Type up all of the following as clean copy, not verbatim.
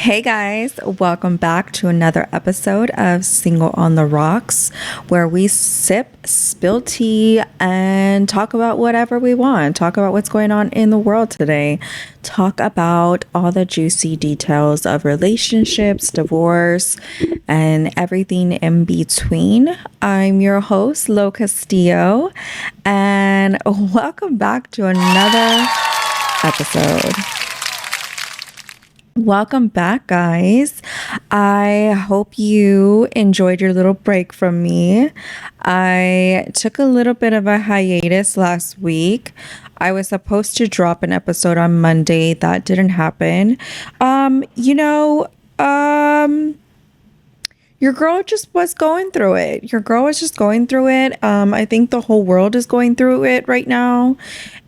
Hey guys, welcome back to another episode of Single on the Rocks, where we sip, spill tea, and talk about whatever we want. Talk about what's going on in the world today. Talk about all the juicy details of relationships, divorce, and everything in between. I'm your host, Locastillo, and welcome back to another episode. Welcome back, guys. I hope you enjoyed your little break from me. I took a little bit of a hiatus last week. I was supposed to drop an episode on Monday. That didn't happen. Your girl just was going through it. I think the whole world is going through it right now.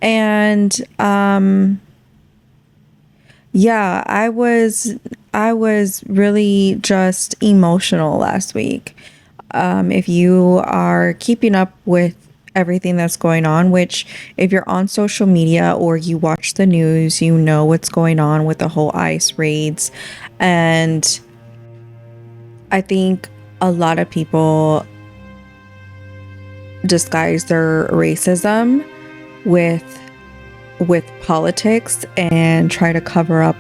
And yeah, I was really just emotional last week. If you are keeping up with everything that's going on, which if you're on social media or you watch the news, you know what's going on with the whole ICE raids. And I think a lot of people disguise their racism with politics and try to cover up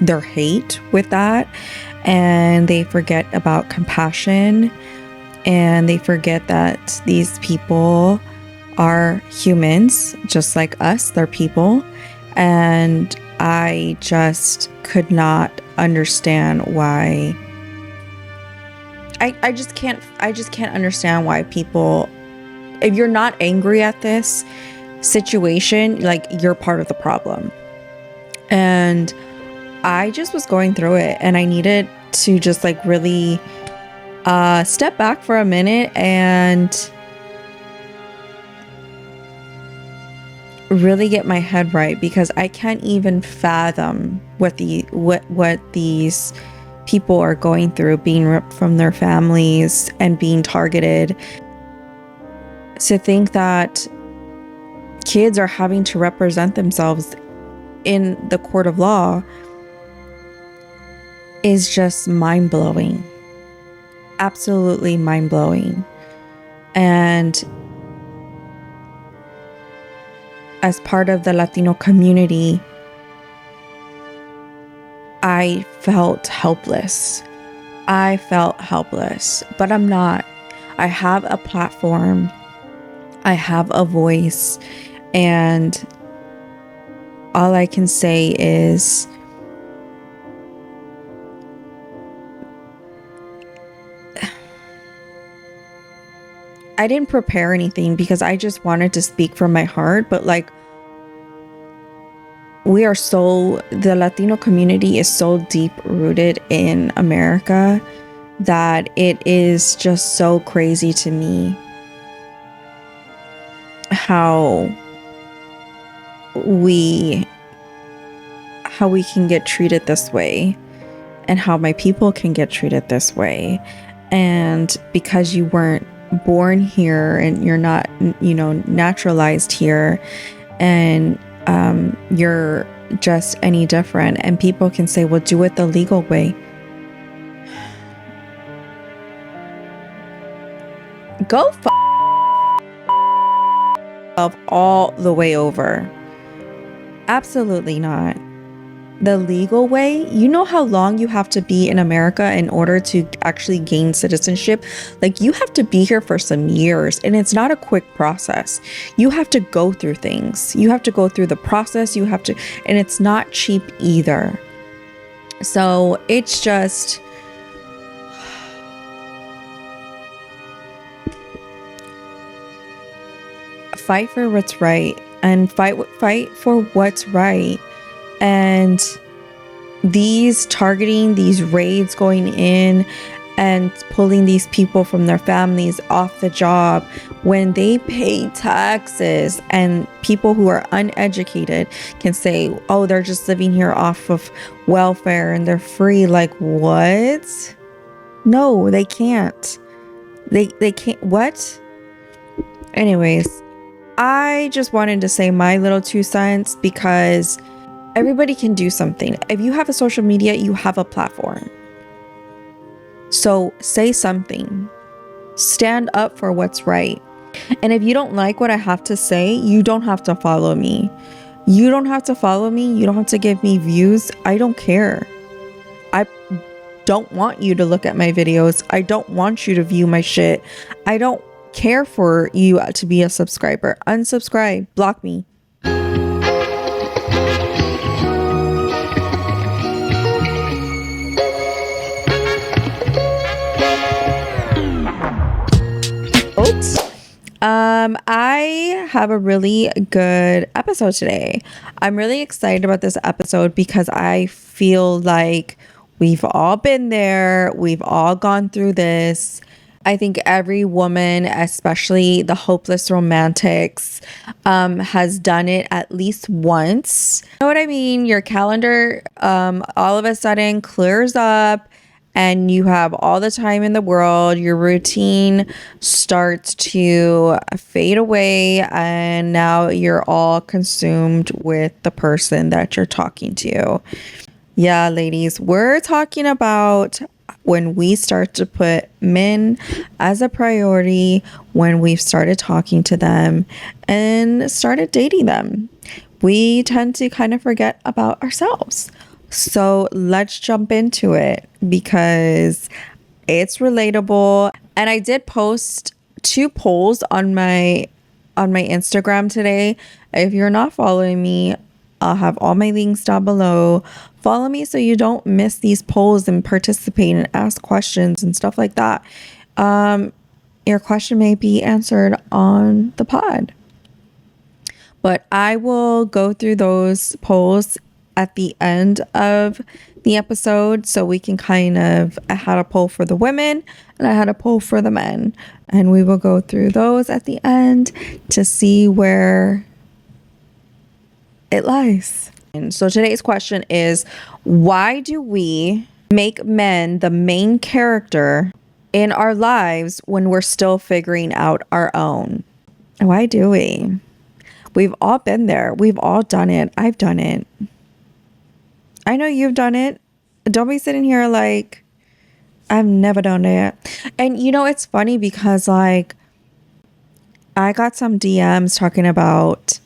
their hate with that, and they forget about compassion, and they forget that these people are humans just like us. They're people, and I just could not understand why I just can't understand why people, if you're not angry at this situation, like, you're part of the problem. And I just was going through it, and I needed to just like really step back for a minute and really get my head right, because I can't even fathom what these people are going through, being ripped from their families and being targeted. To think that kids are having to represent themselves in the court of law is just mind-blowing. Absolutely mind-blowing. And as part of the Latino community, I felt helpless. But I'm not. I have a platform. I have a voice. And all I can say is I didn't prepare anything because I just wanted to speak from my heart. But like, the Latino community is so deep rooted in America that it is just so crazy to me how we can get treated this way, and how my people can get treated this way. And because you weren't born here and you're not, naturalized here, and you're just any different, and people can say, well, do it the legal way. Go all the way over. Absolutely not. The legal way, you know how long you have to be in America in order to actually gain citizenship? Like, you have to be here for some years, and it's not a quick process. You have to go through things. You have to go through the process. And it's not cheap either. So it's just, fight for what's right, and fight for what's right. And these raids going in and pulling these people from their families off the job when they pay taxes, and people who are uneducated can say, oh, they're just living here off of welfare and they're free. Like, what? No, they can't. They can't. What? Anyways, I just wanted to say my little 2 cents, because Everybody can do something. If you have a social media, you have a platform. So say something. Stand up for what's right. And if you don't like what I have to say, you don't have to follow me. You don't have to follow me. You don't have to give me views. I don't care. I don't want you to look at my videos. I don't want you to view my shit. I don't care for you to be a subscriber. Unsubscribe. Block me. Oops. I have a really good episode today. I'm really excited about this episode because I feel like we've all been there. We've all gone through this. I think every woman, especially the hopeless romantics, has done it at least once. You know what I mean? Your calendar all of a sudden clears up and you have all the time in the world. Your routine starts to fade away and now you're all consumed with the person that you're talking to. Yeah, ladies, we're talking about when we start to put men as a priority, when we've started talking to them and started dating them. We tend to kind of forget about ourselves. So let's jump into it because it's relatable. And I did post 2 polls on my Instagram today. If you're not following me, I'll have all my links down below. Follow me so you don't miss these polls and participate and ask questions and stuff like that. Your question may be answered on the pod. But I will go through those polls at the end of the episode so we can I had a poll for the women and I had a poll for the men. And we will go through those at the end to see where it lies. And so today's question is, why do we make men the main character in our lives when we're still figuring out our own? Why do we? We've all been there. We've all done it. I've done it. I know you've done it. Don't be sitting here like, I've never done it. And you know, it's funny because like, I got some DMs talking about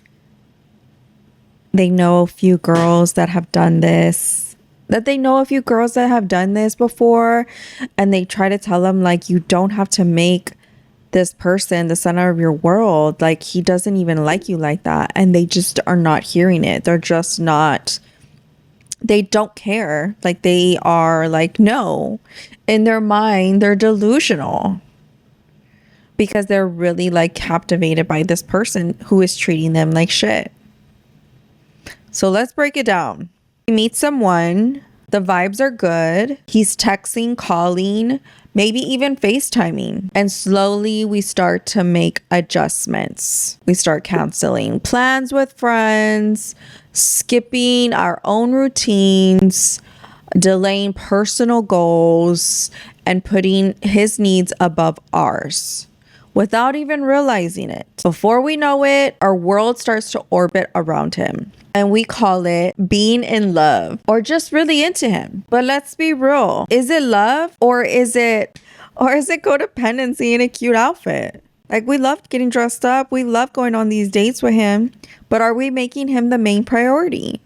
they know a few girls that have done this, before. And they try to tell them like, you don't have to make this person the center of your world. Like he doesn't even like you like that. And they just are not hearing it. They're just not, they don't care. Like they are like, no, in their mind, they're delusional because they're really like captivated by this person who is treating them like shit. So let's break it down. We meet someone, the vibes are good. He's texting, calling, maybe even FaceTiming. And slowly we start to make adjustments. We start canceling plans with friends, skipping our own routines, delaying personal goals, and putting his needs above ours without even realizing it. Before we know it, our world starts to orbit around him. And we call it being in love or just really into him. But let's be real. Is it love or is it codependency in a cute outfit? Like we love getting dressed up. We love going on these dates with him. But are we making him the main priority?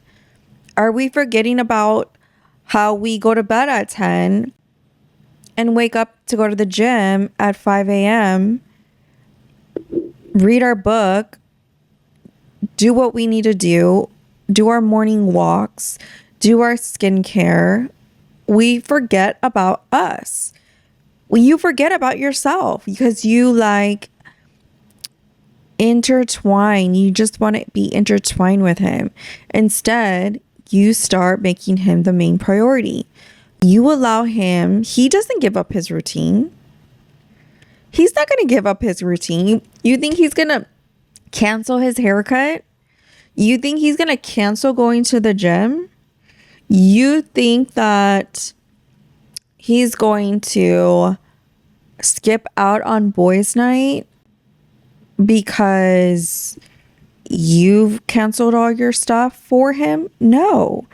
Are we forgetting about how we go to bed at 10 and wake up to go to the gym at 5 a.m., read our book, do what we need to do our morning walks, do our skincare. We forget about us. You forget about yourself because you like intertwine. You just want to be intertwined with him. Instead, you start making him the main priority. You allow him, he doesn't give up his routine. He's not going to give up his routine. You think he's going to cancel his haircut? You think he's going to cancel going to the gym? You think that he's going to skip out on boys' night because you've canceled all your stuff for him. No,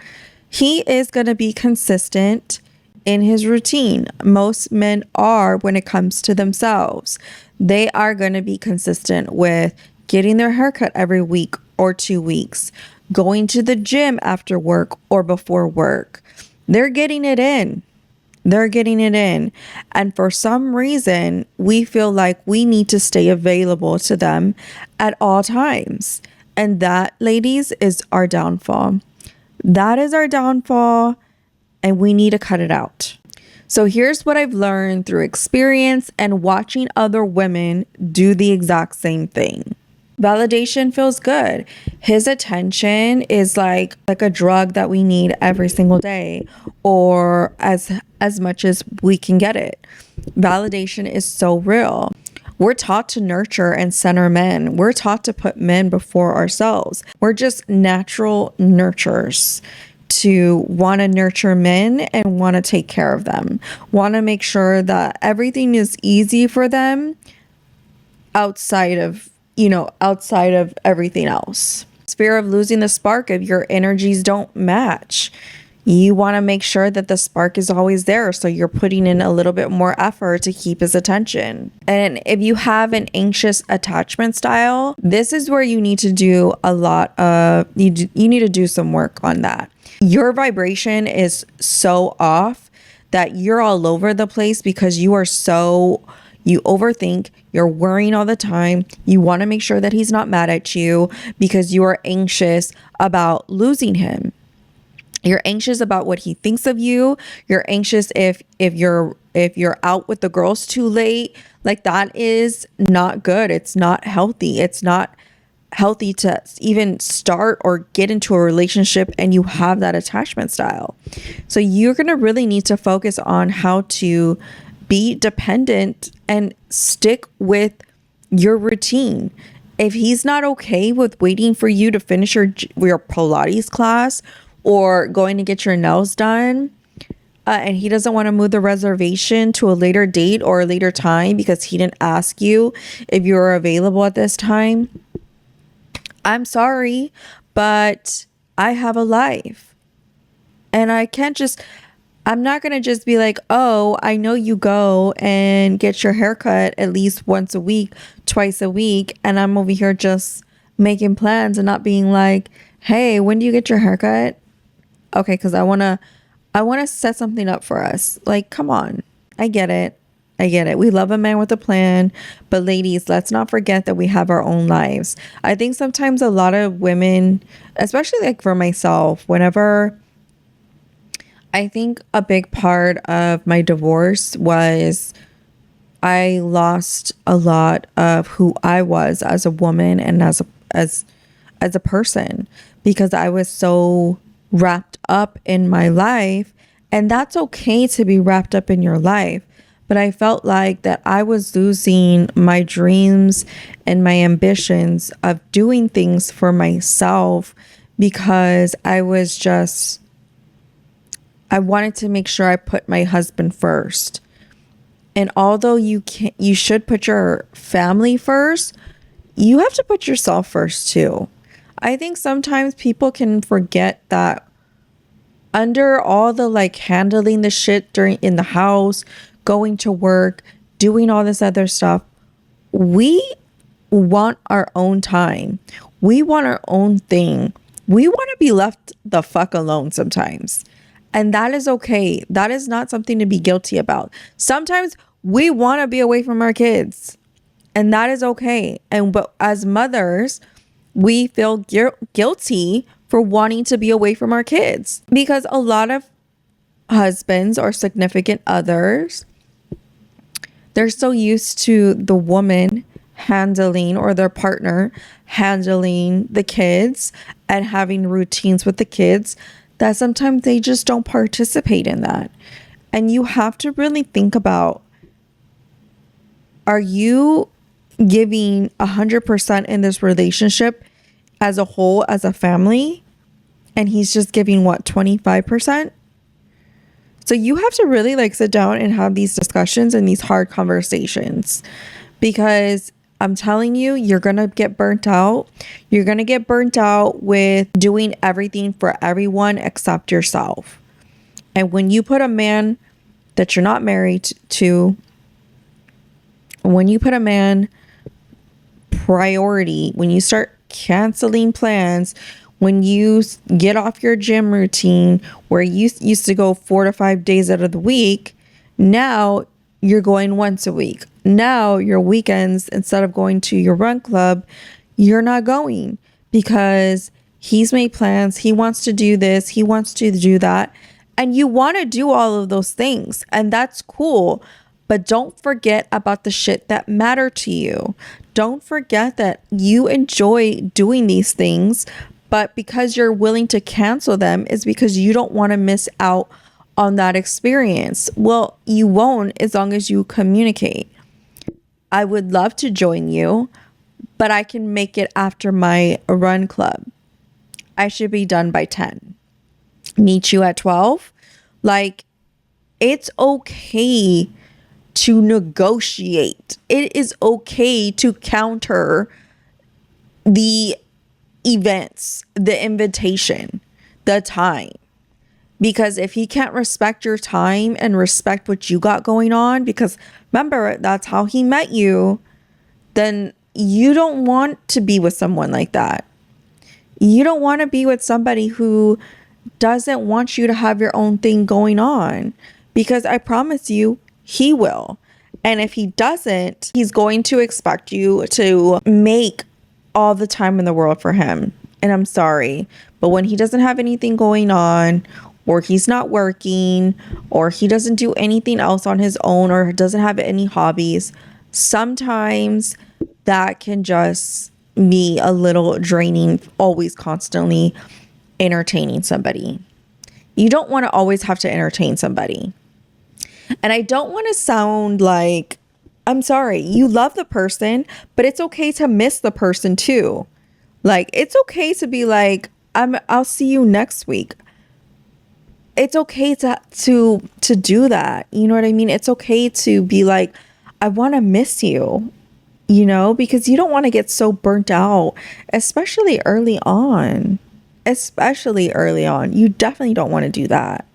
he is going to be consistent in his routine. Most men are when it comes to themselves. They are going to be consistent with getting their haircut every week or 2 weeks, going to the gym after work or before work. They're getting it in. They're getting it in. And for some reason, we feel like we need to stay available to them at all times. And that, ladies, is our downfall. That is our downfall, and we need to cut it out. So here's what I've learned through experience and watching other women do the exact same thing. Validation feels good. His attention is like a drug that we need every single day, or as much as we can get it. Validation is so real. We're taught to nurture and center men. We're taught to put men before ourselves. We're just natural nurturers to want to nurture men and want to take care of them. Want to make sure that everything is easy for them outside of everything else. Fear of losing the spark if your energies don't match. You want to make sure that the spark is always there. So you're putting in a little bit more effort to keep his attention. And if you have an anxious attachment style, this is where you need to do a lot of, you need to do some work on that. Your vibration is so off that you're all over the place because you overthink, you're worrying all the time. You want to make sure that he's not mad at you because you are anxious about losing him. You're anxious about what he thinks of you. You're anxious if you're out with the girls too late. Like, that is not good. It's not healthy. It's not healthy to even start or get into a relationship and you have that attachment style. So you're going to really need to focus on how to be dependent and stick with your routine. If he's not okay with waiting for you to finish your Pilates class or going to get your nails done, and he doesn't want to move the reservation to a later date or a later time because he didn't ask you if you were available at this time, I'm sorry, but I have a life. And I'm not going to just be like, oh, I know you go and get your haircut at least once a week, twice a week. And I'm over here just making plans and not being like, hey, when do you get your haircut? Okay, because I want to set something up for us. Like, come on. I get it. We love a man with a plan. But ladies, let's not forget that we have our own lives. I think sometimes a lot of women, especially like for myself, I think a big part of my divorce was I lost a lot of who I was as a woman and as a person because I was so wrapped up in my life. And that's okay to be wrapped up in your life. But I felt like that I was losing my dreams and my ambitions of doing things for myself because I wanted to make sure I put my husband first. And although you should put your family first, you have to put yourself first too. I think sometimes people can forget that under all the handling the shit in the house, going to work, doing all this other stuff, we want our own time. We want our own thing. We want to be left the fuck alone sometimes. And that is okay. That is not something to be guilty about. Sometimes we want to be away from our kids, and that is okay. But as mothers, we feel guilty for wanting to be away from our kids because a lot of husbands or significant others, they're so used to the woman handling or their partner handling the kids and having routines with the kids that sometimes they just don't participate in that. And you have to really think about, are you giving 100% in this relationship as a whole, as a family? And he's just giving 25%? So you have to really sit down and have these discussions and these hard conversations, because I'm telling you, you're going to get burnt out. You're going to get burnt out with doing everything for everyone except yourself. And when you put a man that you're not married to, when you put a man priority, when you start canceling plans, when you get off your gym routine where you used to go 4 to 5 days out of the week, now you're going once a week. Now your weekends, instead of going to your run club, you're not going because he's made plans. He wants to do this. He wants to do that. And you want to do all of those things. And that's cool. But don't forget about the shit that matter to you. Don't forget that you enjoy doing these things, but because you're willing to cancel them is because you don't want to miss out on that experience. Well, you won't as long as you communicate. I would love to join you, but I can make it after my run club. I should be done by 10. Meet you at 12. Like, it's okay to negotiate. It is okay to counter the events, the invitation, the time. Because if he can't respect your time and respect what you got going on, because remember, that's how he met you, then you don't want to be with someone like that. You don't want to be with somebody who doesn't want you to have your own thing going on, because I promise you, he will. And if he doesn't, he's going to expect you to make all the time in the world for him. And I'm sorry, but when he doesn't have anything going on, or he's not working, or he doesn't do anything else on his own, or doesn't have any hobbies, sometimes that can just be a little draining, always constantly entertaining somebody. You don't want to always have to entertain somebody. And I don't want to sound like, I'm sorry, you love the person, but it's okay to miss the person too. Like, it's okay to be like, I'll see you next week. It's okay to do that. You know what I mean? It's okay to be like, I want to miss you, you know, because you don't want to get so burnt out, especially early on. You definitely don't want to do that.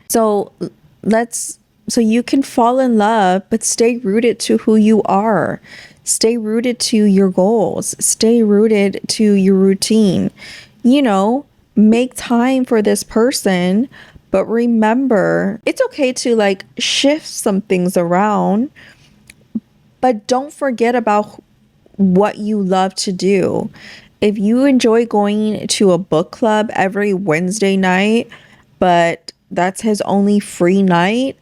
So you can fall in love, but stay rooted to who you are. Stay rooted to your goals. Stay rooted to your routine. You know, make time for this person, but remember, it's okay to like shift some things around, but don't forget about what you love to do. If you enjoy going to a book club every Wednesday night, but that's his only free night,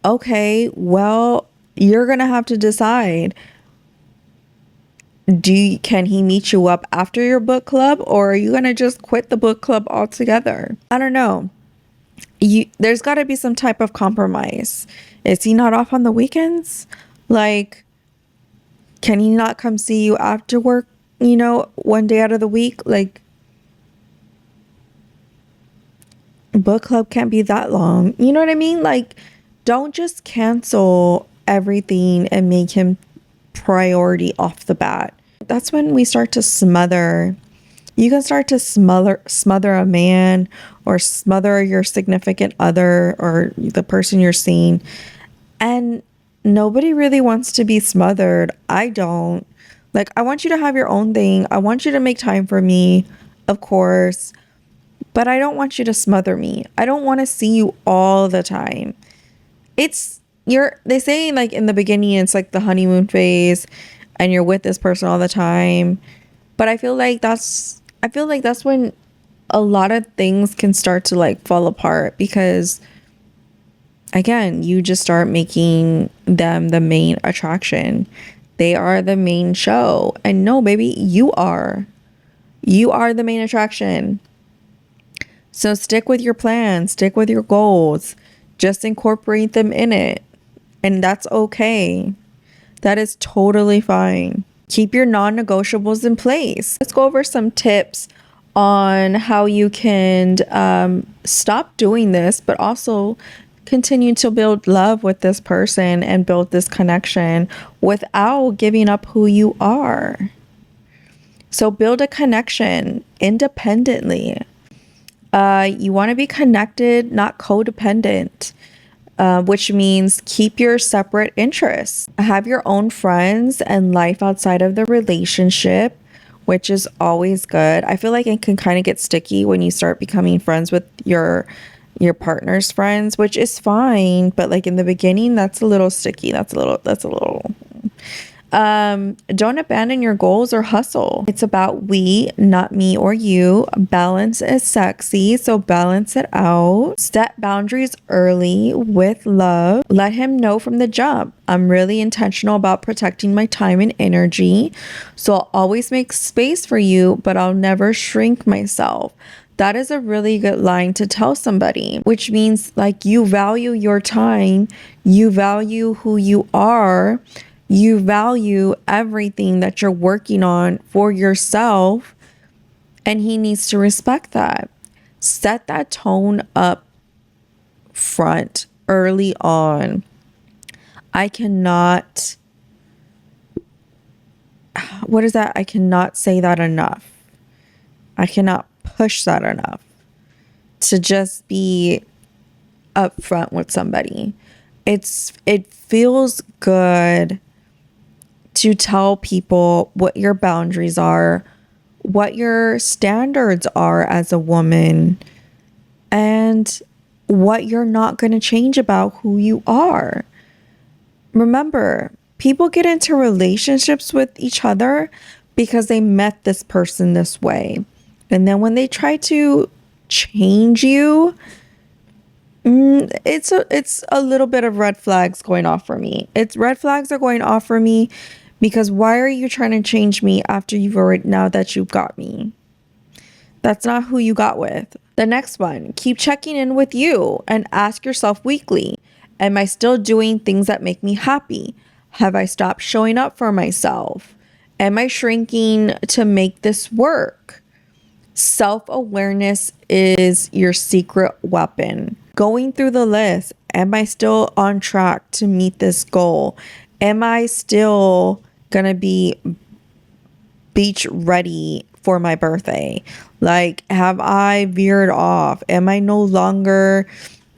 okay, well, you're going to have to decide. Can he meet you up after your book club, or are you going to just quit the book club altogether? I don't know. There's got to be some type of compromise. Is he not off on the weekends? Like, can he not come see you after work, you know, one day out of the week? Like, book club can't be that long. You know what I mean? Like, don't just cancel everything and make him priority off the bat. That's when we start to smother. You can start to smother a man, or smother your significant other, or the person you're seeing. And nobody really wants to be smothered. I don't. Like, I want you to have your own thing. I want you to make time for me, of course. But I don't want you to smother me. I don't want to see you all the time. They say like in the beginning, it's like the honeymoon phase and you're with this person all the time. But I feel like that's when a lot of things can start to like fall apart, because again, you just start making them the main attraction. They are the main show. And no, baby, you are the main attraction. So stick with your plan, stick with your goals, just incorporate them in it. And that's okay. That is totally fine. Keep your non-negotiables in place. Let's go over some tips on how you can stop doing this, but also continue to build love with this person and build this connection without giving up who you are. So build a connection independently. You want to be connected, not codependent, which means keep your separate interests. Have your own friends and life outside of the relationship, which is always good. I feel like it can kind of get sticky when you start becoming friends with your partner's friends, which is fine, but like in the beginning, that's a little sticky. That's a little don't abandon your goals or hustle. It's about we, not me or you. Balance is sexy, so balance it out. Set boundaries early with love. Let him know from the jump, I'm really intentional about protecting my time and energy, so I'll always make space for you, but I'll never shrink myself. That is a really good line to tell somebody, which means like you value your time, you value who you are, you value everything that you're working on for yourself, and he needs to respect that. Set that tone up front early on. I cannot say that enough. I cannot push that enough to just be upfront with somebody. It feels good to tell people what your boundaries are, what your standards are as a woman, and what you're not going to change about who you are. Remember, people get into relationships with each other because they met this person this way. And then when they try to change you, it's a little bit of red flags going off for me. Red flags are going off for me because why are you trying to change me after now that you've got me? That's not who you got with. The next one, keep checking in with you and ask yourself weekly, am I still doing things that make me happy? Have I stopped showing up for myself? Am I shrinking to make this work? Self-awareness is your secret weapon. Going through the list, am I still on track to meet this goal? Am I still gonna be beach ready for my birthday? Like, have I veered off? Am I no longer,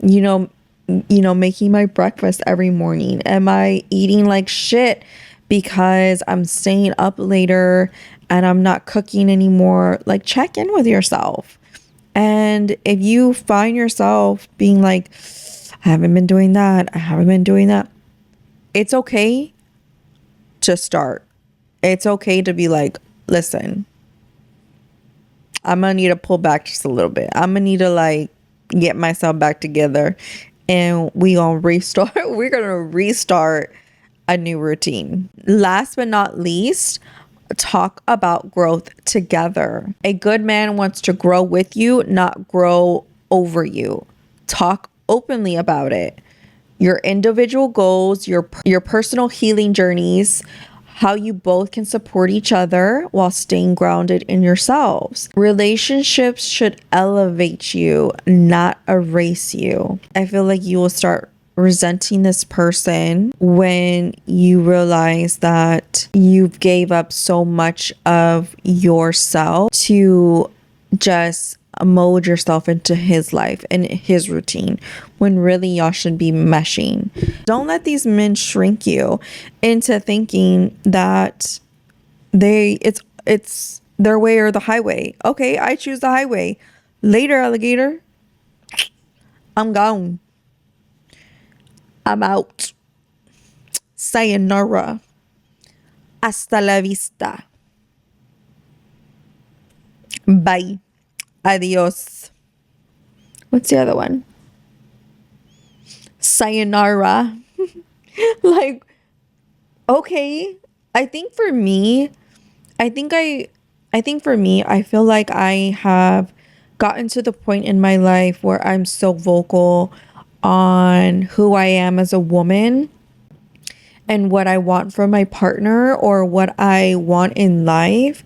making my breakfast every morning? Am I eating like shit because I'm staying up later and I'm not cooking anymore? Like, check in with yourself. And if you find yourself being like, I haven't been doing that, it's okay to start. It's okay to be like, listen, I'm gonna need to pull back just a little bit. I'm gonna need to like get myself back together, and we're gonna restart a new routine. Last but not least, talk about growth together. A good man wants to grow with you, not grow over you. Talk openly about it. Your individual goals, your personal healing journeys, how you both can support each other while staying grounded in yourselves. Relationships should elevate you, not erase you. I feel like you will start resenting this person when you realize that you've gave up so much of yourself to just mold yourself into his life and his routine, when really y'all should be meshing. Don't let these men shrink you into thinking that it's their way or the highway. Okay, I choose the highway. Later, alligator. I'm gone. I'm out. Sayonara. Hasta la vista. Bye. Adios. What's the other one? Sayonara. Like, okay. I think for me, I feel like I have gotten to the point in my life where I'm so vocal on who I am as a woman and what I want from my partner or what I want in life,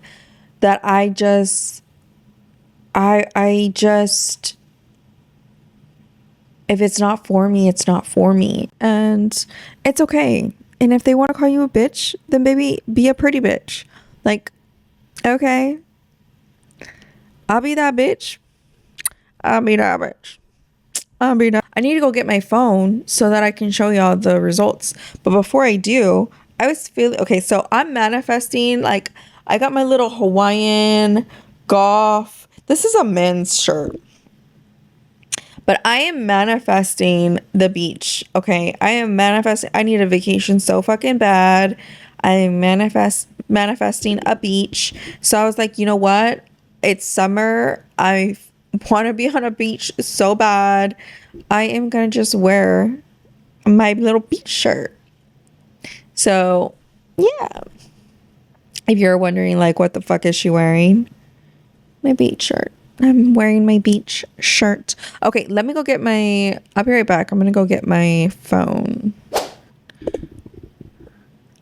that I just If it's not for me, it's not for me. And it's okay. And if they want to call you a bitch, then baby, be a pretty bitch. Like, okay, I'll be that bitch. I'll be that bitch. I'll be that. I need to go get my phone so that I can show y'all the results. But before I do, I was feeling, okay, so I'm manifesting, like, I got my little Hawaiian golf. This is a men's shirt. But I am manifesting the beach, okay? I am manifesting, I need a vacation so fucking bad. I am manifesting a beach. So I was like, you know what? It's summer. I want to be on a beach so bad. I am going to just wear my little beach shirt. So, yeah. If you're wondering, like, what the fuck is she wearing? My beach shirt. I'm wearing my beach shirt. Okay, let me go get my... I'll be right back. I'm going to go get my phone.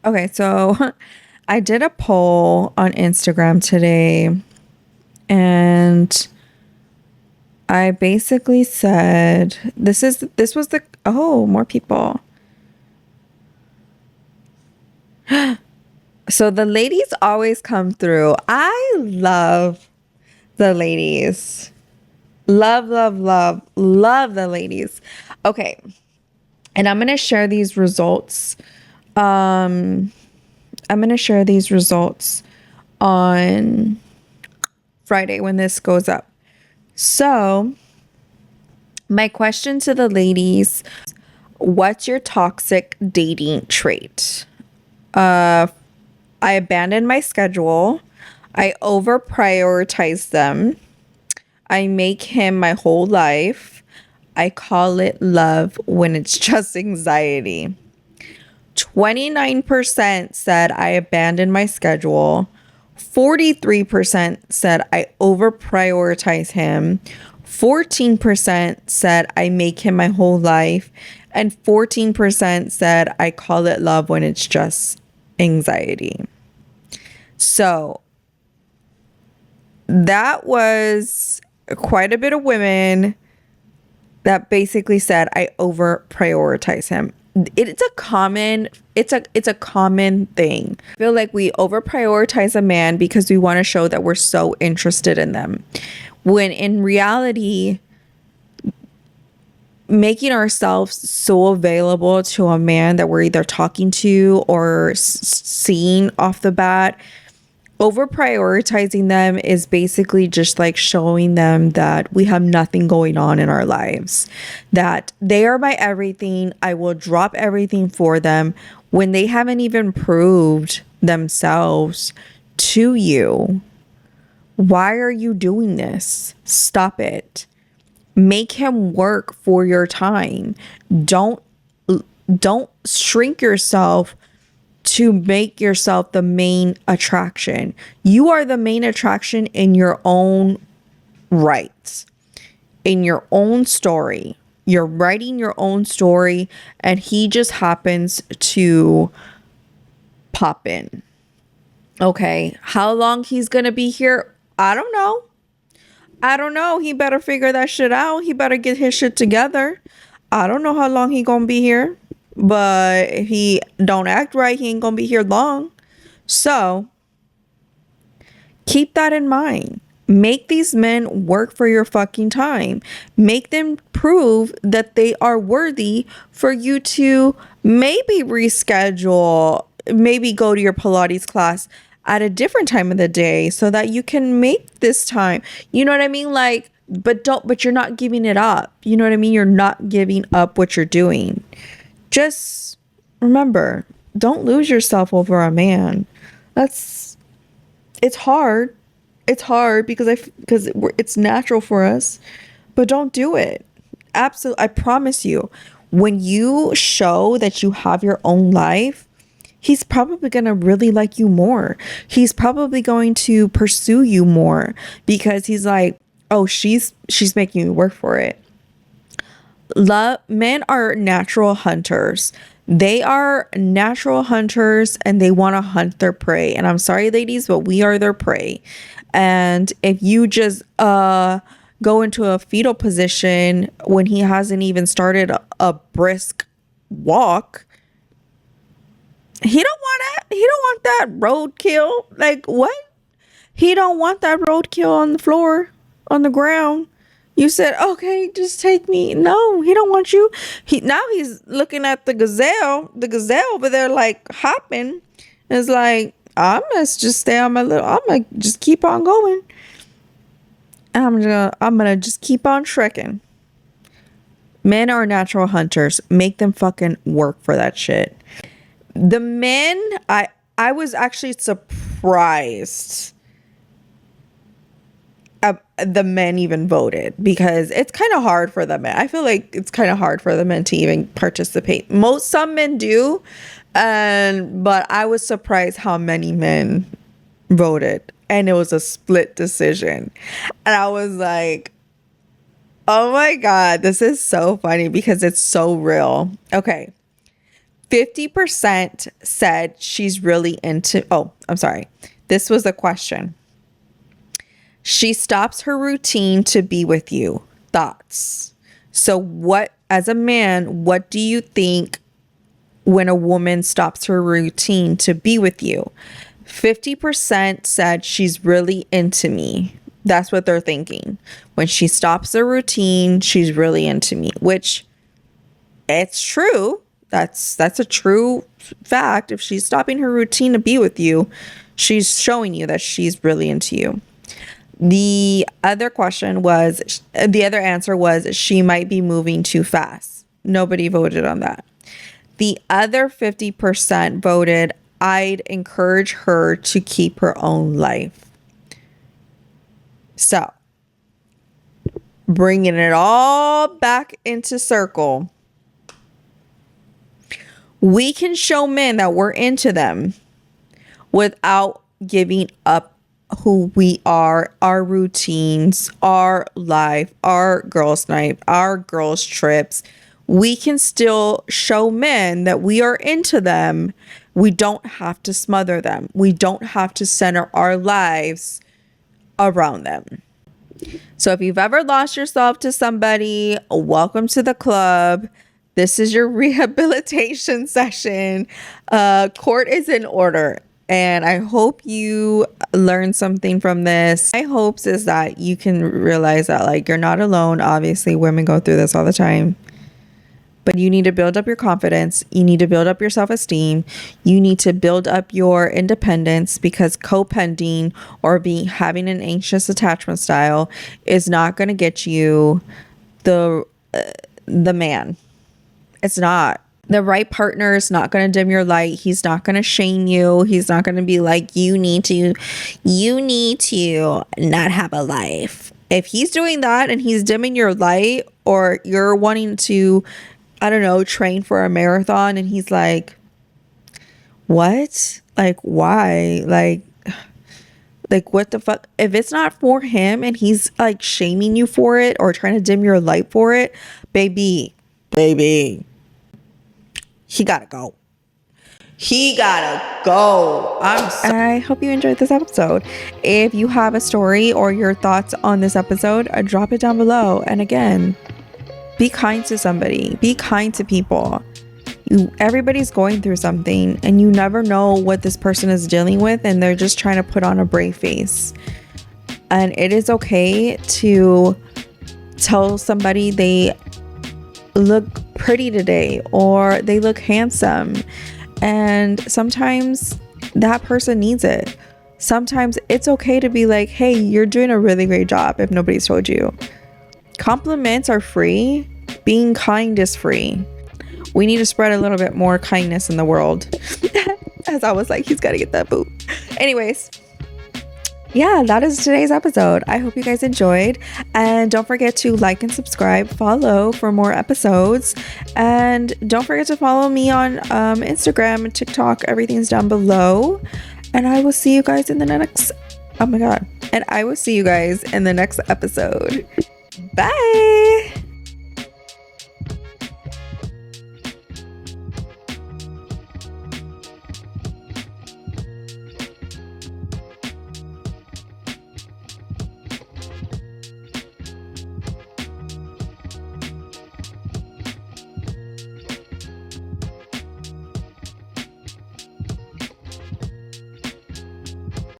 Okay, so I did a poll on Instagram today. And I basically said... This was the... Oh, more people. So the ladies always come through. I love the ladies. Love the ladies. Okay. And I'm going to share these results. I'm going to share these results on Friday when this goes up. So my question to the ladies, what's your toxic dating trait? I abandon my schedule. I over prioritize them. I make him my whole life. I call it love when it's just anxiety. 29% said I abandoned my schedule. 43% said I over prioritize him. 14% said I make him my whole life. And 14% said I call it love when it's just anxiety. So that was quite a bit of women that basically said I over prioritize him. It's a common thing. I feel like we over prioritize a man because we want to show that we're so interested in them, when in reality, making ourselves so available to a man that we're either talking to or seeing off the bat, over prioritizing them is basically just like showing them that we have nothing going on in our lives, that they are my everything. I will drop everything for them when they haven't even proved themselves to you. Why are you doing this? Stop it. Make him work for your time. Don't shrink yourself to make yourself the main attraction. You are the main attraction in your own rights, in your own story. You're writing your own story, and he just happens to pop in. Okay, how long he's gonna be here? I don't know. He better figure that shit out. He better get his shit together. I don't know how long he gonna be here. But if he don't act right, he ain't gonna be here long. So keep that in mind. Make these men work for your fucking time. Make them prove that they are worthy for you to maybe reschedule, maybe go to your Pilates class at a different time of the day so that you can make this time. You know what I mean? Like, but you're not giving it up. You know what I mean? You're not giving up what you're doing. Just remember, don't lose yourself over a man. It's hard. It's hard because it's natural for us, but don't do it. Absolutely. I promise you, when you show that you have your own life, he's probably going to really like you more. He's probably going to pursue you more because he's like, oh, she's making me work for it. Men are natural hunters. They are natural hunters and they want to hunt their prey. And I'm sorry, ladies, but we are their prey. And if you just go into a fetal position when he hasn't even started a brisk walk. He don't want that. He don't want that roadkill. Like, what? He don't want that roadkill on the floor, on the ground. You said, okay, just take me. No, he don't want you. Now he's looking at the gazelle over there, like hopping. It's like, I'm gonna just stay on I'm gonna just keep on going. I'm gonna just keep on trekking. Men are natural hunters. Make them fucking work for that shit. The men, I was actually surprised the men even voted, because it's kind of hard for the men. I feel like it's kind of hard for the men to even participate. Some men do, but I was surprised how many men voted, and it was a split decision. And I was like, oh my God, this is so funny because it's so real. Okay. 50% said she's really into, I'm sorry. This was the question. She stops her routine to be with you. Thoughts? So what, as a man, what do you think when a woman stops her routine to be with you? 50% said she's really into me. That's what they're thinking. When she stops her routine, she's really into me, which it's true. That's a true fact. If she's stopping her routine to be with you, she's showing you that she's really into you. The other answer was she might be moving too fast. Nobody voted on that. The other 50% voted, I'd encourage her to keep her own life. So, bringing it all back into circle, we can show men that we're into them without giving up who we are, our routines, our life, our girls' night, our girls' trips. We can still show men that we are into them. We don't have to smother them. We don't have to center our lives around them. So if you've ever lost yourself to somebody, welcome to the club. This is your rehabilitation session. Court is in order. And I hope you learn something from this. My hopes is that you can realize that, like, you're not alone. Obviously, women go through this all the time. But you need to build up your confidence. You need to build up your self-esteem. You need to build up your independence, because co-pending or having an anxious attachment style is not going to get you the man. It's not. The right partner is not going to dim your light. He's not going to shame you. He's not going to be like, you need to not have a life. If he's doing that and he's dimming your light, or you're wanting to, I don't know, train for a marathon, and he's like, what? Like, why? Like what the fuck? If it's not for him and he's like shaming you for it or trying to dim your light for it, baby, he gotta go. I hope you enjoyed this episode. If you have a story or your thoughts on this episode, drop it down below. And again, be kind to somebody. Be kind to people. Everybody's going through something, and you never know what this person is dealing with, and they're just trying to put on a brave face. And it is okay to tell somebody they look pretty today, or they look handsome, and sometimes that person needs it. Sometimes it's okay to be like, hey, you're doing a really great job, if nobody's told you. Compliments are free. Being kind is free. We need to spread a little bit more kindness in the world. As I was like, he's got to get that boot. Anyways, yeah, that is today's episode. I hope you guys enjoyed. And don't forget to like and subscribe, follow for more episodes. And don't forget to follow me on Instagram and TikTok. Everything's down below. And I will see you guys in the next... Oh my God. And I will see you guys in the next episode. Bye.